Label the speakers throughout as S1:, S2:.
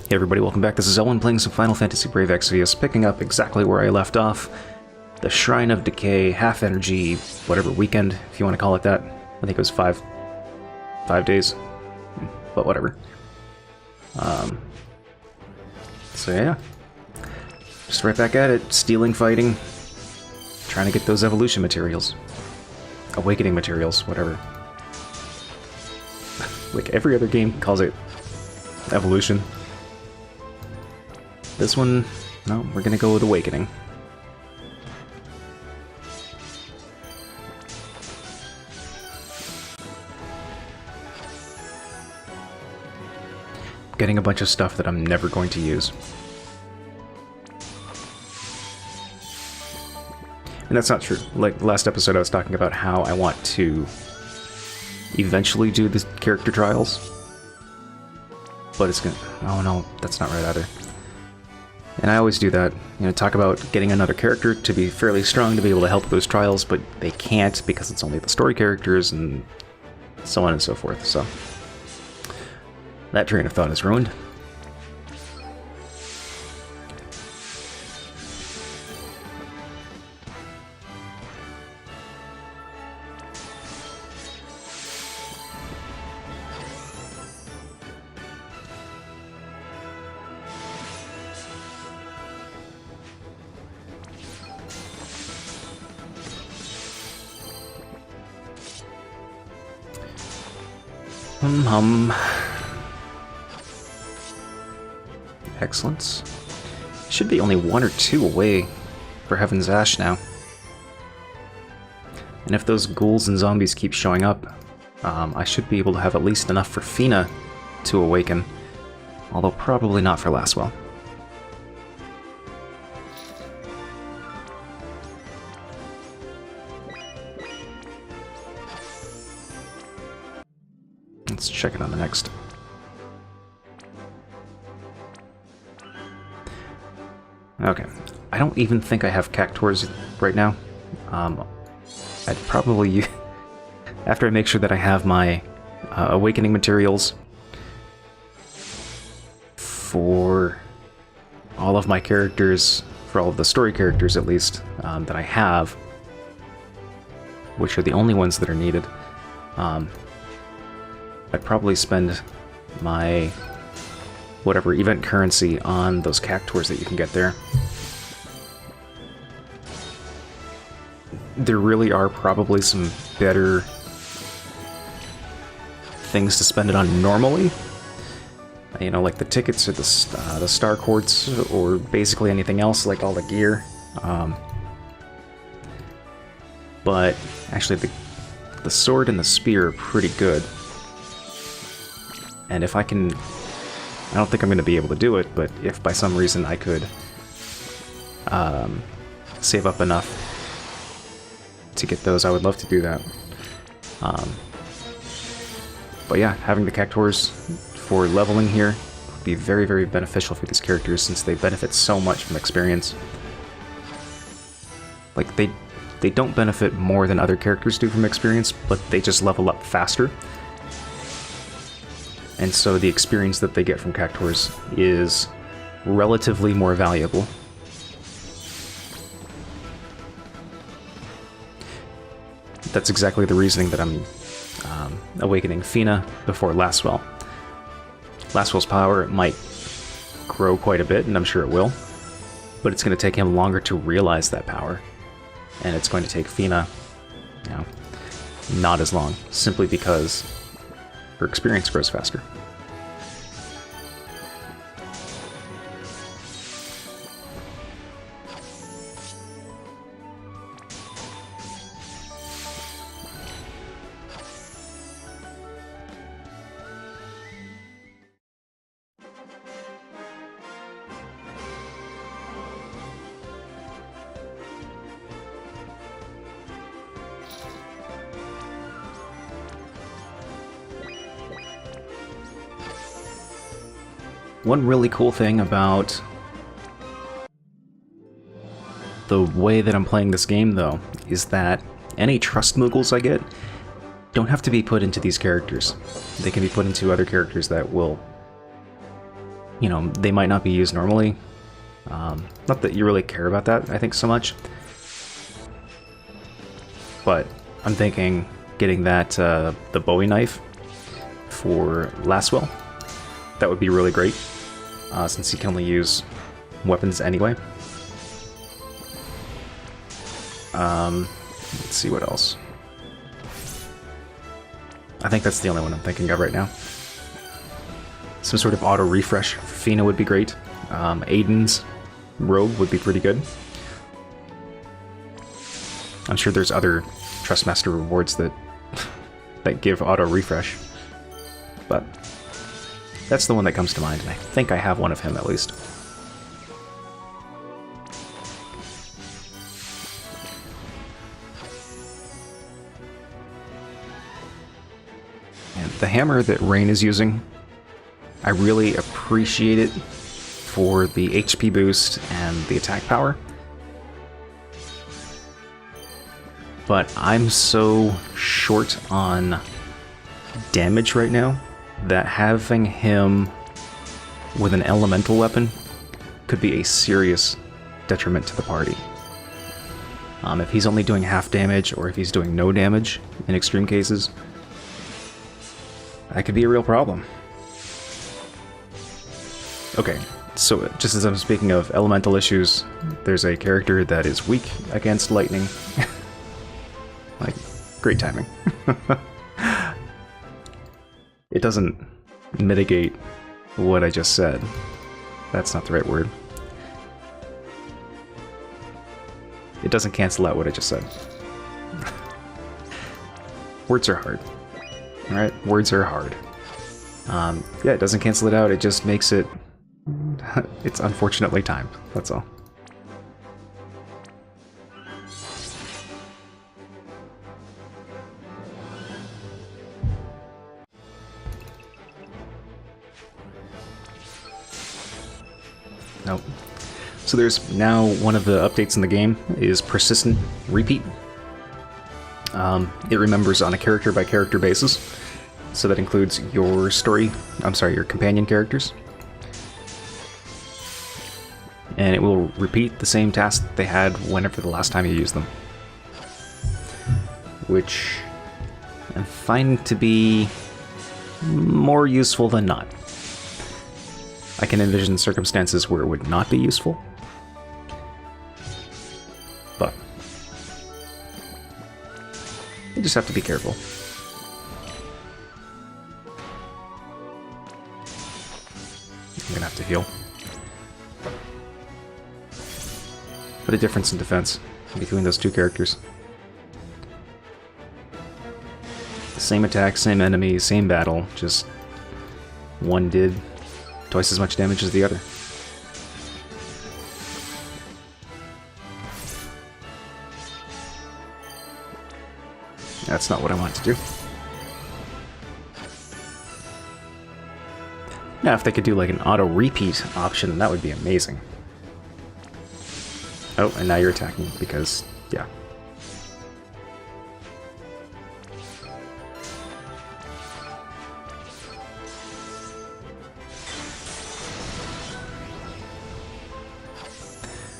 S1: Hey everybody, welcome back. This is A-lim playing some Final Fantasy Brave Exvius, picking up exactly where I left off. The Shrine of Decay, half energy, whatever, weekend, if you want to call it that. I think it was five days, but whatever. So yeah, just right back at it, stealing, fighting, trying to get those evolution materials. Awakening materials, whatever. Like every other game calls it evolution. This one, no, we're gonna go with Awakening. Getting a bunch of stuff that I'm never going to use. And that's not true. Like last episode I was talking about how I want to eventually do the character trials. But it's gonna... oh no, that's not right either. And I always do that, you know, talk about getting another character to be fairly strong to be able to help with those trials, but they can't because it's only the story characters and so on and so forth, so... that train of thought is ruined. Excellence. Should be only one or two away for Heaven's Ash now. And if those ghouls and zombies keep showing up, I should be able to have at least enough for FINA to awaken. Although probably not for Laswell. Let's check it on the next. Okay. I don't even think I have cactuars right now. I'd probably... after I make sure that I have my awakening materials for all of my characters, for all of the story characters at least, that I have, which are the only ones that are needed, I'd probably spend my whatever event currency on those cactuars that you can get there. There really are probably some better things to spend it on normally. You know, like the tickets or the star quartz, or basically anything else, like all the gear. But actually the sword and the spear are pretty good. And if I can... I don't think I'm going to be able to do it, but if by some reason I could save up enough to get those, I would love to do that. But yeah, having the cactuars for leveling here would be very, very beneficial for these characters since they benefit so much from experience. Like, they don't benefit more than other characters do from experience, but they just level up faster. And so the experience that they get from cactuars is relatively more valuable. That's exactly the reasoning that I'm awakening FINA before Laswell. Laswell's power might grow quite a bit, and I'm sure it will, but it's going to take him longer to realize that power. And it's going to take FINA, you know, not as long, simply because her experience grows faster. One really cool thing about the way that I'm playing this game, though, is that any trust moogles I get don't have to be put into these characters. They can be put into other characters that will you know, they might not be used normally. Not that you really care about that, I think, so much. But I'm thinking getting that, the Bowie knife for Laswell. That would be really great, since he can only use weapons anyway. Let's see what else. I think that's the only one I'm thinking of right now. Some sort of auto refresh for FINA would be great. Aiden's robe would be pretty good. I'm sure there's other Trustmaster rewards that that give auto refresh, but that's the one that comes to mind, and I think I have one of him at least. And the hammer that Rain is using, I really appreciate it for the HP boost and the attack power. But I'm so short on damage right now that having him with an elemental weapon could be a serious detriment to the party. If he's only doing half damage, or if he's doing no damage in extreme cases, that could be a real problem. Okay, so just as I'm speaking of elemental issues, there's a character that is weak against lightning. Like, great timing. It doesn't mitigate what I just said. That's not the right word. It doesn't cancel out what I just said. Words are hard. Alright? Words are hard. Yeah, it doesn't cancel it out, it just makes it... it's unfortunately timed, that's all. Nope. So there's now one of the updates in the game is persistent repeat. It remembers on a character by character basis. So that includes your your companion characters. And it will repeat the same task that they had whenever the last time you used them. Which I find to be more useful than not. I can envision circumstances where it would not be useful. But you just have to be careful. I'm gonna have to heal. What a difference in defense between those two characters. The same attack, same enemy, same battle, just one did twice as much damage as the other. That's not what I want to do. Now, if they could do like an auto repeat option, that would be amazing. Oh, and now you're attacking because, yeah.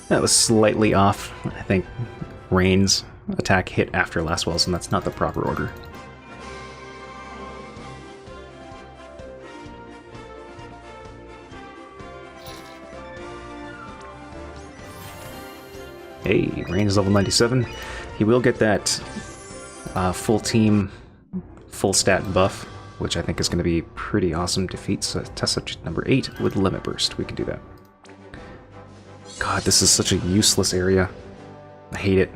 S1: That was slightly off. I think Rain's attack hit after Laswell's, and that's not the proper order. Hey, Rain is level 97. He will get that full team, full stat buff, which I think is going to be pretty awesome. Defeats test subject number 8 with Limit Burst. We can do that. God, this is such a useless area. I hate it.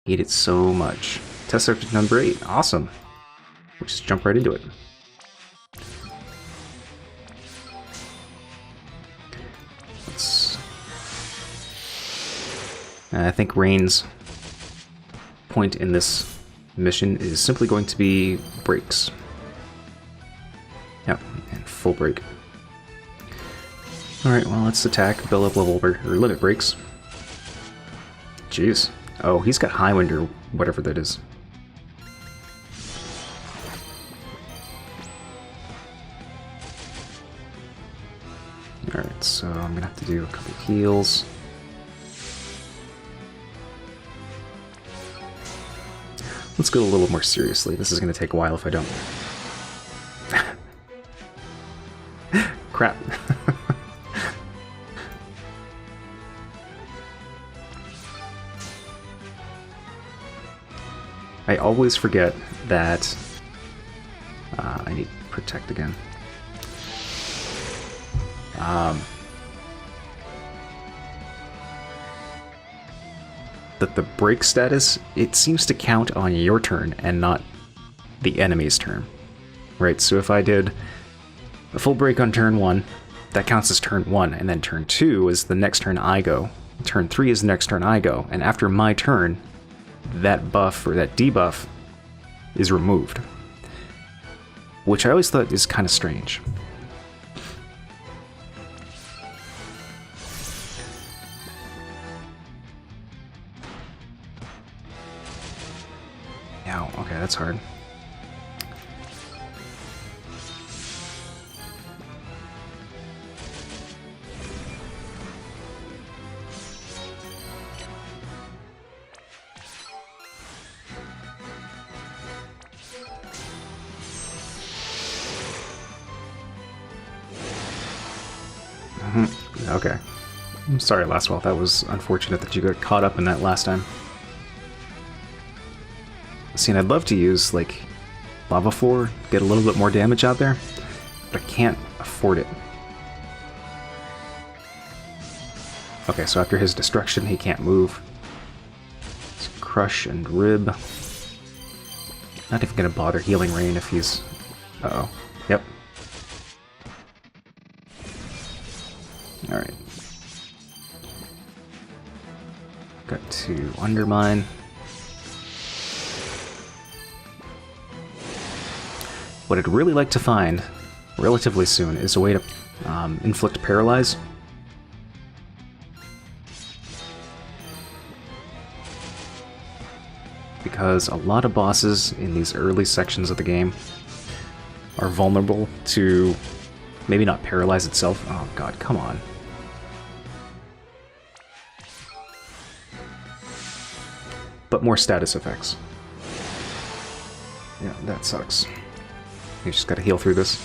S1: Hate it so much. Test subject number 8. Awesome. We'll just jump right into it. I think Rain's point in this mission is simply going to be breaks. Yep, and full break. Alright, well, let's attack, build up level or limit breaks. Jeez. Oh, he's got high wind or whatever that is. so I'm gonna have to do a couple heals. Let's go a little more seriously. This is gonna take a while if I don't. Crap. I always forget that I need protect again. That the break status, it seems to count on your turn and not the enemy's turn. Right, so if I did a full break on turn 1, that counts as turn 1, and then turn 2 is the next turn I go. Turn 3 is the next turn I go, and after my turn, that buff or that debuff is removed. Which I always thought is kind of strange. Ow, okay, that's hard. Okay. I'm sorry, Lastwell. That was unfortunate that you got caught up in that last time. See, and I'd love to use, like, Lava Floor, get a little bit more damage out there, but I can't afford it. Okay, so after his destruction, he can't move. It's Crush and Rib. Not even gonna bother healing Rain if he's... Uh-oh. Yep. Alright. Got to Undermine. What I'd really like to find, relatively soon, is a way to inflict Paralyze. Because a lot of bosses in these early sections of the game are vulnerable to, maybe not Paralyze itself. Oh god, come on. But more status effects. Yeah, that sucks. You just gotta heal through this.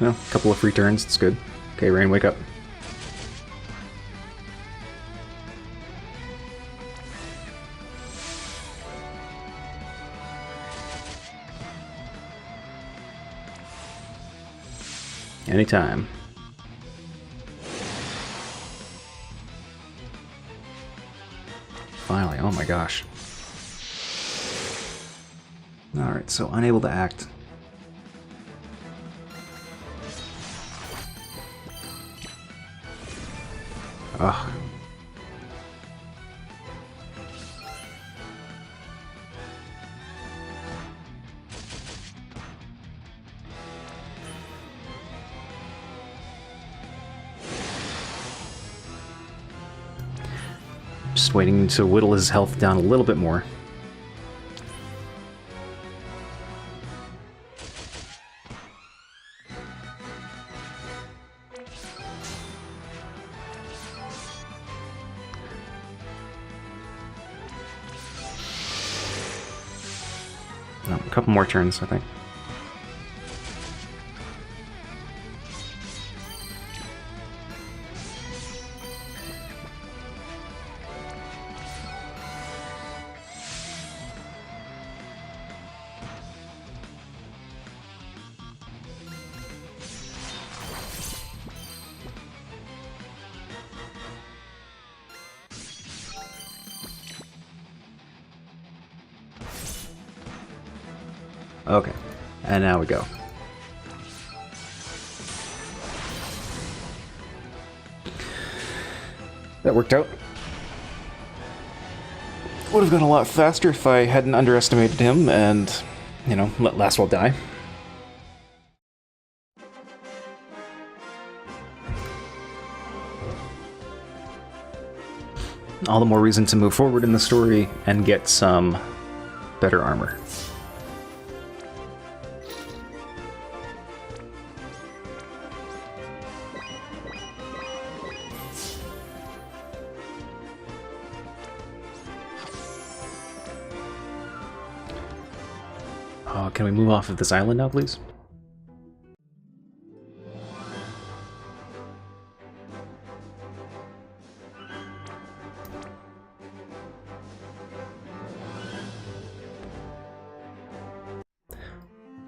S1: Well, a couple of free turns, it's good. Okay, Rain, wake up. Anytime. Finally, oh my gosh. Alright, so unable to act. Ugh. Just waiting to whittle his health down a little bit more. No, a couple more turns, I think. Okay, and now we go. That worked out. Would have gone a lot faster if I hadn't underestimated him and, you know, let Lastwell die. All the more reason to move forward in the story and get some better armor. Can we move off of this island now, please?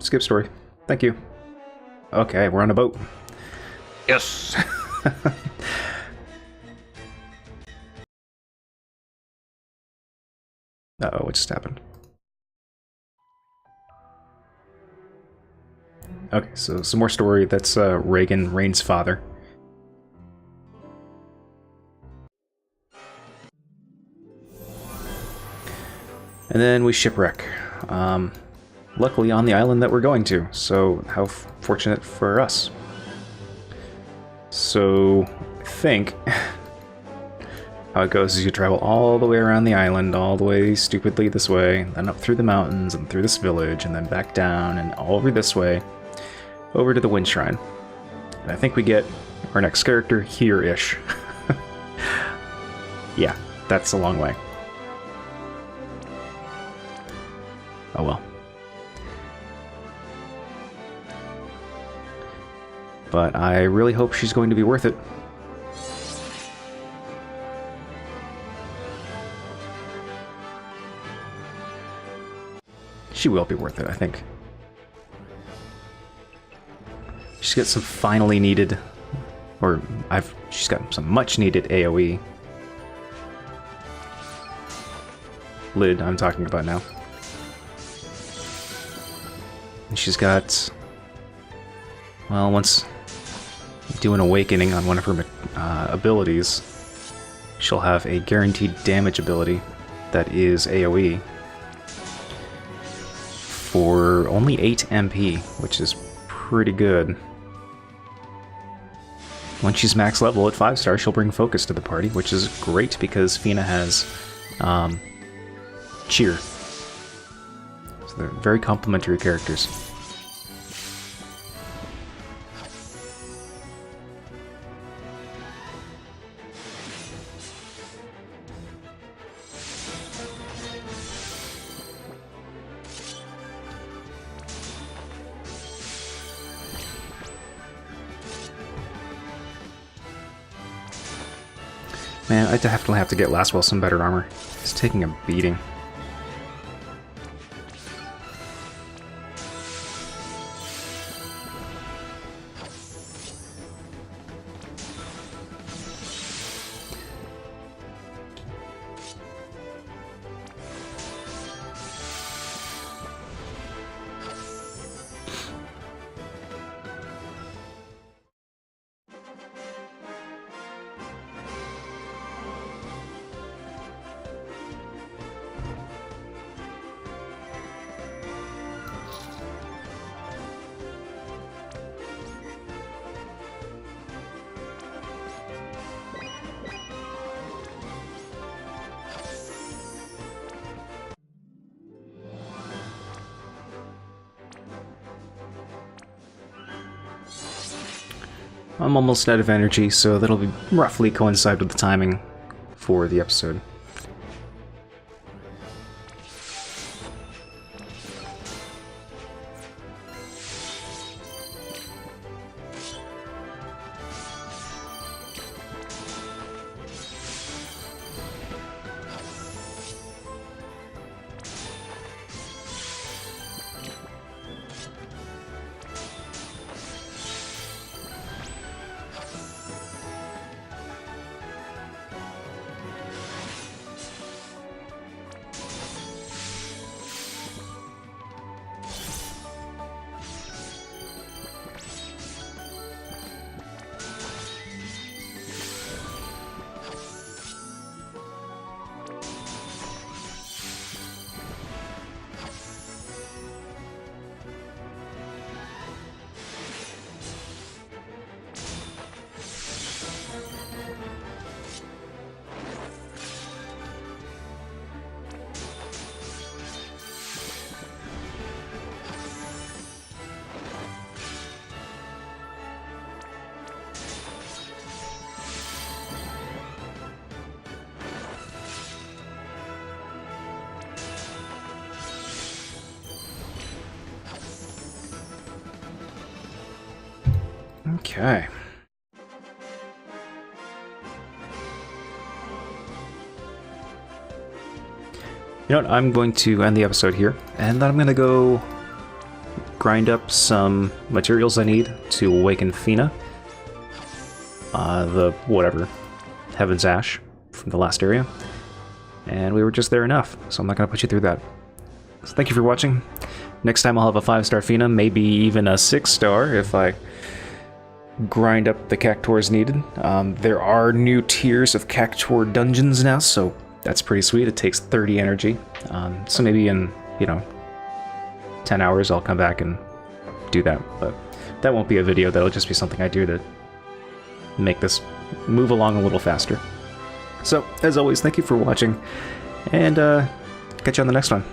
S1: Skip story. Thank you. Okay, we're on a boat. Yes! Uh-oh, what just happened? Okay, so some more story. That's Reagan, Rain's father. And then we shipwreck. Luckily on the island that we're going to, so how fortunate for us. So, I think how it goes is you travel all the way around the island, all the way stupidly this way, then up through the mountains and through this village, and then back down and all over this way, over to the Wind Shrine. And I think we get our next character here-ish. Yeah, that's a long way. Oh well. But I really hope she's going to be worth it. She will be worth it, I think. She's got some finally needed, or she's got some much needed AoE. Lid, I'm talking about now. And she's got, well, once you do an awakening on one of her abilities, she'll have a guaranteed damage ability that is AoE for only 8 MP, which is pretty good. Once she's max level at 5-star, she'll bring focus to the party, which is great because FINA has cheer. So they're very complementary characters. Man, I definitely have to get Lastwell some better armor. He's taking a beating. I'm almost out of energy, so that'll be roughly coincide with the timing for the episode. Okay. You know what, I'm going to end the episode here, and then I'm going to go grind up some materials I need to awaken FINA. The whatever, Heaven's Ash from the last area. And we were just there enough, so I'm not going to put you through that. So thank you for watching. Next time I'll have a 5-star FINA, maybe even a 6-star if I grind up the Cactuars needed. There are new tiers of Cactuar dungeons now, so that's pretty sweet. It takes 30 energy. So maybe in, 10 hours I'll come back and do that. But that won't be a video, that'll just be something I do to make this move along a little faster. So, as always, thank you for watching, and catch you on the next one.